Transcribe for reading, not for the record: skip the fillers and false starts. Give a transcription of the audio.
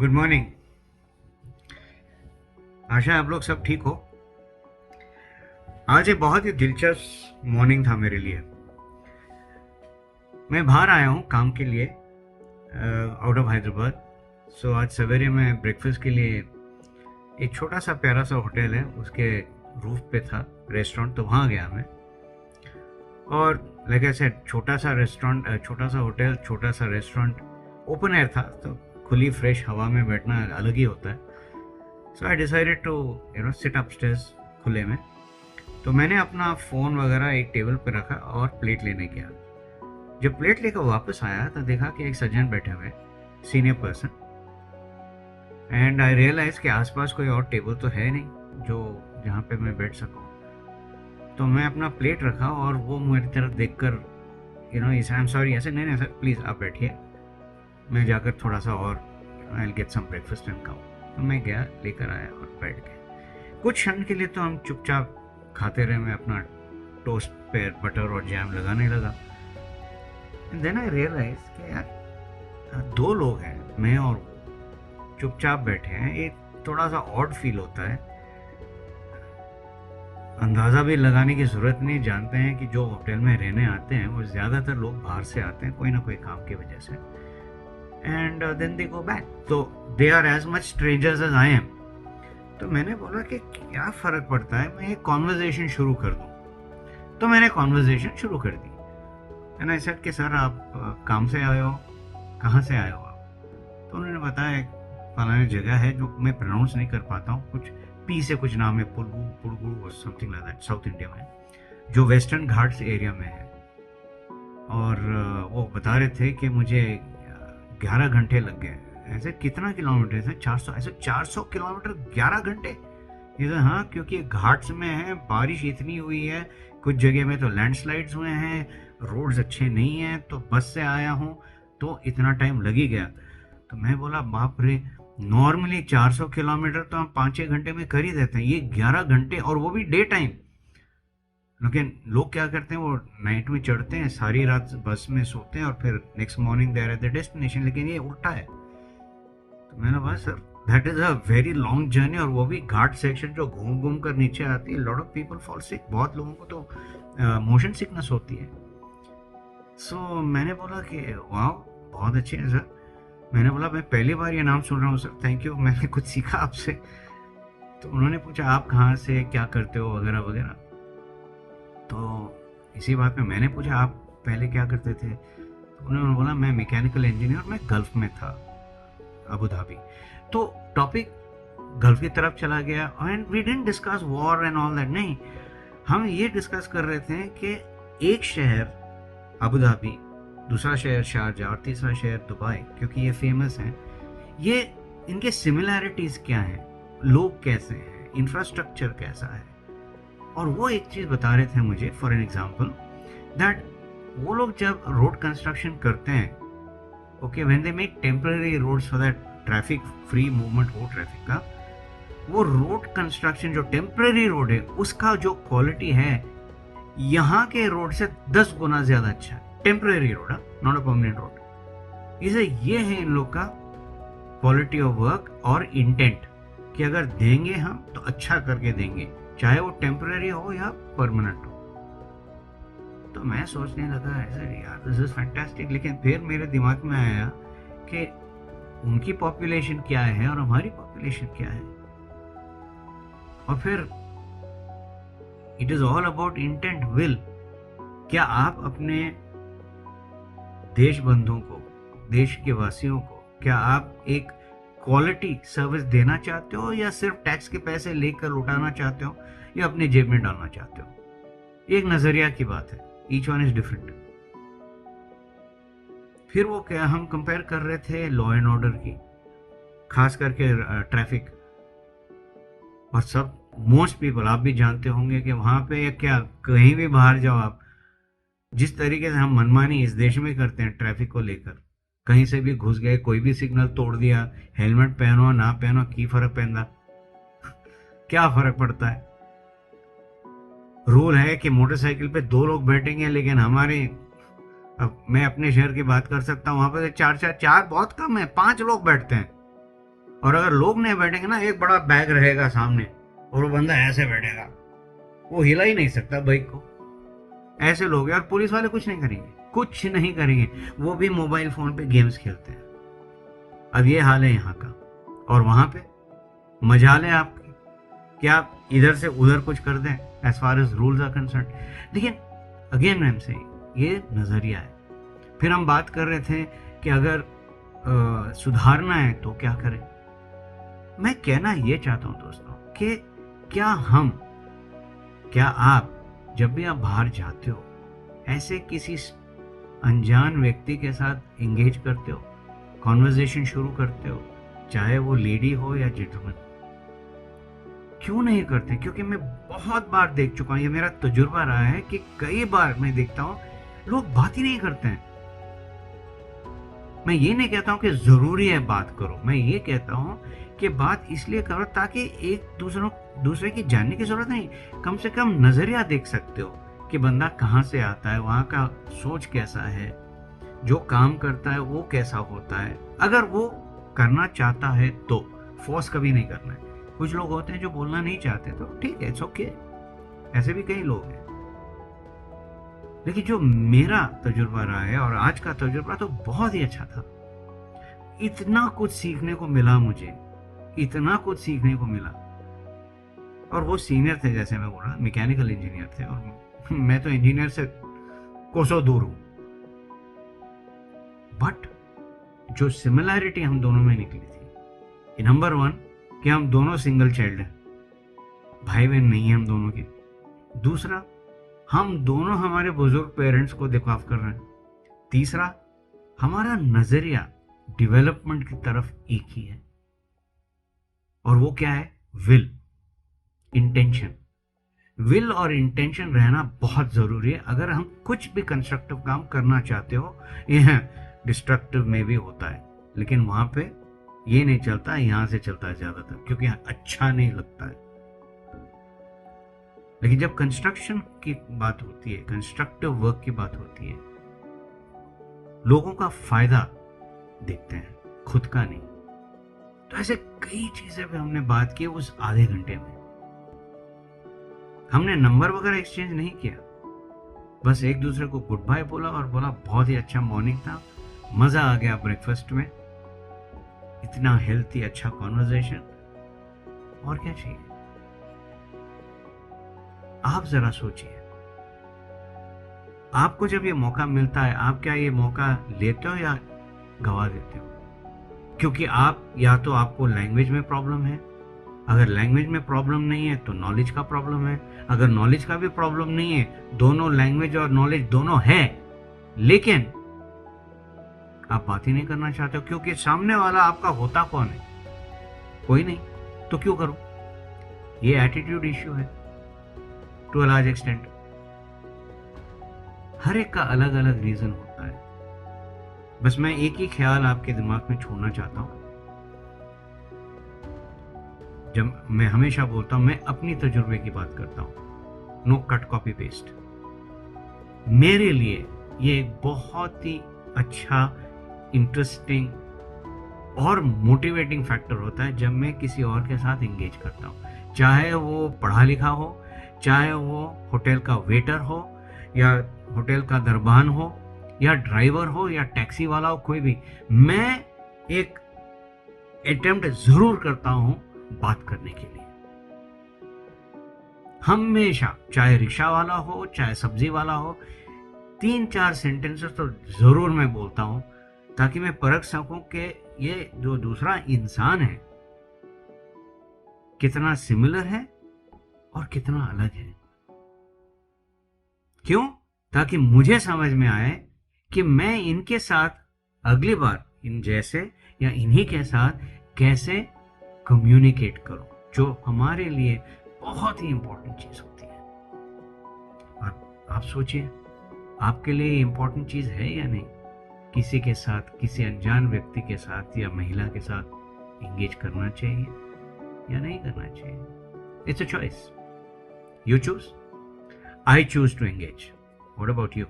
Good morning. आशा है आप लोग सब ठीक हो। आज एक बहुत ही दिलचस्प मॉर्निंग था मेरे लिए। मैं बाहर आया हूँ काम के लिए, आउट ऑफ हैदराबाद। सो आज सवेरे मैं ब्रेकफास्ट के लिए एक छोटा सा प्यारा सा होटल है, उसके रूफ पे था रेस्टोरेंट, तो वहाँ गया मैं। और लाइक आई सेड, छोटा सा रेस्टोरेंट, छोटा सा होटल, छोटा सा रेस्टोरेंट, ओपन एयर था, तो खुली फ्रेश हवा में बैठना अलग ही होता है। So I decided to sit upstairs खुले में। तो मैंने अपना फ़ोन वगैरह एक टेबल पे रखा और प्लेट लेने गया। जब प्लेट लेकर वापस आया तो देखा कि एक सज्जन बैठे हुए, senior person, and I realise कि आसपास कोई और टेबल तो है नहीं जो जहाँ पे मैं बैठ सकूँ। तो मैं अपना प्लेट रखा और वो मेरी तरफ देखकर इस आई एम सॉरी, ऐसे नहीं नहीं सर प्लीज़ आप बैठिए, मैं जाकर थोड़ा सा और I will get some breakfast and come. तो मैं गया, लेकर आया और बैठ गया। कुछ क्षण के लिए तो हम चुपचाप खाते रहे। मैं अपना टोस्ट पे बटर और जैम लगाने लगा। देन आई रियलाइज कि यार दो लोग हैं, मैं और वो, चुपचाप बैठे हैं। एक थोड़ा सा ऑड फील होता है। अंदाज़ा भी लगाने की ज़रूरत नहीं, जानते हैं कि जो होटल में रहने आते हैं वो ज़्यादातर लोग बाहर से आते हैं, कोई ना कोई काम की वजह से, and then they go back, तो they are as much strangers as I am. तो मैंने बोला कि क्या फ़र्क पड़ता है, मैं एक कॉन्वर्जेशन शुरू कर दूँ। तो मैंने कॉन्वर्जेशन शुरू कर दी। एंड आई सेड कि सर आप काम से आए हो, कहाँ से आए हो आप? तो उन्होंने बताया एक फलानी जगह है जो मैं प्रोनाउंस नहीं कर पाता हूँ, कुछ पी से कुछ नाम है, पुलगू पुलगू और something like that, south India में, जो वेस्टर्न घाट्स एरिया में है। और वो बता रहे थे कि मुझे 11 घंटे लग गए। ऐसे कितना किलोमीटर है? 400, ऐसे 400 किलोमीटर 11 घंटे। ये हाँ, क्योंकि घाट्स में है, बारिश इतनी हुई है, कुछ जगह में तो लैंडस्लाइड्स हुए हैं, रोड्स अच्छे नहीं हैं, तो बस से आया हूँ तो इतना टाइम लग ही गया। तो मैं बोला बाप रे, नॉर्मली 400 किलोमीटर तो हम 5-6 घंटे में कर ही देते हैं, ये 11 घंटे, और वो भी डे टाइम। लेकिन लोग क्या करते हैं, वो नाइट में चढ़ते हैं, सारी रात बस में सोते हैं और फिर नेक्स्ट मॉर्निंग दे रहते डेस्टिनेशन। लेकिन ये उल्टा है। तो मैंने बोला sir that is a very long journey, और वो भी घाट सेक्शन जो घूम घूम कर नीचे आती है। Lot of people fall sick, बहुत लोगों को तो मोशन सिकनेस होती है। सो मैंने बोला कि वाह बहुत अच्छे हैं सर। मैंने बोला मैं पहली बार ये नाम सुन रहा हूँ सर, थैंक यू, मैंने कुछ सीखा आपसे। तो उन्होंने पूछा आप कहाँ से, क्या करते हो, वगैरह वगैरह। तो इसी बात में मैंने पूछा आप पहले क्या करते थे? तो उन्होंने बोला मैं मैकेनिकल इंजीनियर, मैं गल्फ में था, अबू धाबी। तो टॉपिक गल्फ की तरफ चला गया, and we didn't discuss war and all that. नहीं, हम ये डिस्कस कर रहे थे कि एक शहर अबू धाबी, दूसरा शहर शारजा और तीसरा शहर दुबई, क्योंकि ये फेमस हैं, ये इनके सिमिलैरिटीज़ क्या हैं, लोग कैसे हैं, इंफ्रास्ट्रक्चर कैसा है। और वो एक चीज़ बता रहे थे मुझे, फॉर एन एग्जांपल, दैट वो लोग जब रोड कंस्ट्रक्शन करते हैं, okay, when they make temporary roads for that traffic free movement हो ट्रैफिक का, वो रोड कंस्ट्रक्शन जो टेम्पररी रोड है उसका जो क्वालिटी है यहाँ के रोड से 10 गुना ज्यादा अच्छा है। Temporary road, not a permanent road. इसे ये है इन लोग का क्वालिटी ऑफ वर्क और इंटेंट, कि अगर देंगे हम तो अच्छा करके देंगे, चाहे वो टेम्पररी हो या परमानेंट हो। तो मैं सोचने लगा ऐसे यार दिस इज फैंटास्टिक। लेकिन फिर मेरे दिमाग में आया कि उनकी पॉपुलेशन क्या है और हमारी पॉपुलेशन क्या है, और फिर it is all about intent, will. क्या आप अपने देश बंधुओं को, देश के वासियों को, क्या आप एक क्वालिटी सर्विस देना चाहते हो, या सिर्फ टैक्स के पैसे लेकर लुटाना चाहते हो, या अपने जेब में डालना चाहते हो? एक नजरिया की बात है, ईच वन इज डिफरेंट। फिर वो क्या, हम कंपेयर कर रहे थे लॉ एंड ऑर्डर की, खास करके ट्रैफिक। और सब मोस्ट पीपल, आप भी जानते होंगे कि वहां पे क्या, कहीं भी बाहर जाओ आप, जिस तरीके से हम मनमानी इस देश में करते हैं ट्रैफिक को लेकर, कहीं से भी घुस गए, कोई भी सिग्नल तोड़ दिया, हेलमेट पहनो ना पहनो की फर्क पैंदा, क्या फर्क पड़ता है? रूल है कि मोटरसाइकिल पे 2 लोग बैठेंगे, लेकिन हमारे, अब मैं अपने शहर की बात कर सकता हूँ, वहां पर चार चार, चार बहुत कम है, 5 लोग बैठते हैं। और अगर लोग नहीं बैठेंगे ना, एक बड़ा बैग रहेगा सामने और वो बंदा ऐसे बैठेगा, वो हिला ही नहीं सकता बाइक को। ऐसे लोग हैं, और पुलिस वाले कुछ नहीं करेंगे, कुछ नहीं करेंगे, वो भी मोबाइल फोन पे गेम्स खेलते हैं। अब ये हाल है यहाँ का। और वहां पे मजाल है आपकी कि आप इधर से उधर कुछ कर दें as far as rules are concern. लेकिन अगेन मैम से ये नजरिया है। फिर हम बात कर रहे थे कि अगर सुधारना है तो क्या करें। मैं कहना ये चाहता हूं दोस्तों कि क्या आप जब भी आप बाहर जाते हो ऐसे किसी अनजान व्यक्ति के साथ एंगेज करते हो, कॉन्वर्जेशन शुरू करते हो, चाहे वो लेडी हो या जेंटलमैन, क्यों नहीं करते? क्योंकि मैं बहुत बार देख चुका हूं, ये मेरा तजुर्बा रहा है कि कई बार मैं देखता हूं लोग बात ही नहीं करते हैं। मैं ये नहीं कहता हूं कि जरूरी है बात करो, मैं ये कहता हूं कि बात इसलिए करो ताकि एक दूसरे की जानने की जरूरत नहीं, कम से कम नजरिया देख सकते हो कि बंदा कहाँ से आता है, वहां का सोच कैसा है, जो काम करता है वो कैसा होता है। अगर वो करना चाहता है तो फोर्स कभी नहीं करना है। कुछ लोग होते हैं जो बोलना नहीं चाहते, तो ठीक है, इट्स ओके, ऐसे भी कई लोग हैं। लेकिन जो मेरा तजुर्बा रहा है, और आज का तजुर्बा तो बहुत ही अच्छा था, इतना कुछ सीखने को मिला मुझे, इतना कुछ सीखने को मिला। और वो सीनियर थे, जैसे मैं बोल रहा, मैकेनिकल इंजीनियर थे, और मैं तो इंजीनियर से कोसों दूर हूं। बट जो सिमिलैरिटी हम दोनों में निकली थी, नंबर 1 कि हम दोनों सिंगल चाइल्ड हैं, भाई बहन नहीं है हम दोनों की। दूसरा, हम दोनों हमारे बुजुर्ग पेरेंट्स को दिखाव कर रहे हैं। तीसरा, हमारा नजरिया डेवलपमेंट की तरफ एक ही है, और वो क्या है? Will, intention. विल और इंटेंशन रहना बहुत जरूरी है अगर हम कुछ भी कंस्ट्रक्टिव काम करना चाहते हो। यह डिस्ट्रक्टिव में भी होता है, लेकिन वहां पे ये नहीं चलता, यहां से चलता है ज्यादातर, क्योंकि अच्छा नहीं लगता है। लेकिन जब कंस्ट्रक्शन की बात होती है, कंस्ट्रक्टिव वर्क की बात होती है, लोगों का फायदा देखते हैं, खुद का नहीं। तो ऐसे कई चीजें पे हमने बात की उस आधे घंटे में। हमने नंबर वगैरह एक्सचेंज नहीं किया, बस एक दूसरे को गुड बाय बोला और बोला बहुत ही अच्छा मॉर्निंग था, मजा आ गया ब्रेकफास्ट में, इतना हेल्थी अच्छा कॉन्वर्जेशन, और क्या चाहिए? आप जरा सोचिए, आपको जब ये मौका मिलता है, आप क्या ये मौका लेते हो या गवा देते हो? क्योंकि आप या तो आपको लैंग्वेज में प्रॉब्लम है, अगर लैंग्वेज में प्रॉब्लम नहीं है तो नॉलेज का प्रॉब्लम है, अगर नॉलेज का भी प्रॉब्लम नहीं है, दोनों लैंग्वेज और नॉलेज दोनों है, लेकिन आप बात ही नहीं करना चाहते हो क्योंकि सामने वाला आपका होता कौन है? कोई नहीं, तो क्यों करो? ये एटीट्यूड इश्यू है टू अ लार्ज एक्सटेंट। हर एक का अलग अलग रीजन होता है। बस मैं एक ही ख्याल आपके दिमाग में छोड़ना चाहता हूं। जब मैं हमेशा बोलता हूं, मैं अपनी तजुर्बे की बात करता हूं, नो कट कॉपी पेस्ट। मेरे लिए ये एक बहुत ही अच्छा, इंटरेस्टिंग और मोटिवेटिंग फैक्टर होता है जब मैं किसी और के साथ एंगेज करता हूं, चाहे वो पढ़ा लिखा हो, चाहे वो होटल का वेटर हो, या होटल का दरबान हो, या ड्राइवर हो, या टैक्सी वाला हो, कोई भी। मैं एक अटेम्प्ट जरूर करता हूं बात करने के लिए, हमेशा, चाहे रिक्शा वाला हो, चाहे सब्जी वाला हो, 3-4 सेंटेंसेस तो जरूर मैं बोलता हूं, ताकि मैं परख सकूं कि ये जो दूसरा इंसान है कितना सिमिलर है और कितना अलग है। क्यों? ताकि मुझे समझ में आए कि मैं इनके साथ अगली बार इन जैसे या इन्हीं के साथ कैसे कम्युनिकेट करूं, जो हमारे लिए बहुत ही इंपॉर्टेंट चीज होती है। और आप सोचिए, आपके लिए इंपॉर्टेंट चीज है या नहीं? किसी के साथ, किसी अनजान व्यक्ति के साथ या महिला के साथ एंगेज करना चाहिए या नहीं करना चाहिए? It's a choice, you choose, I choose to engage. What about you?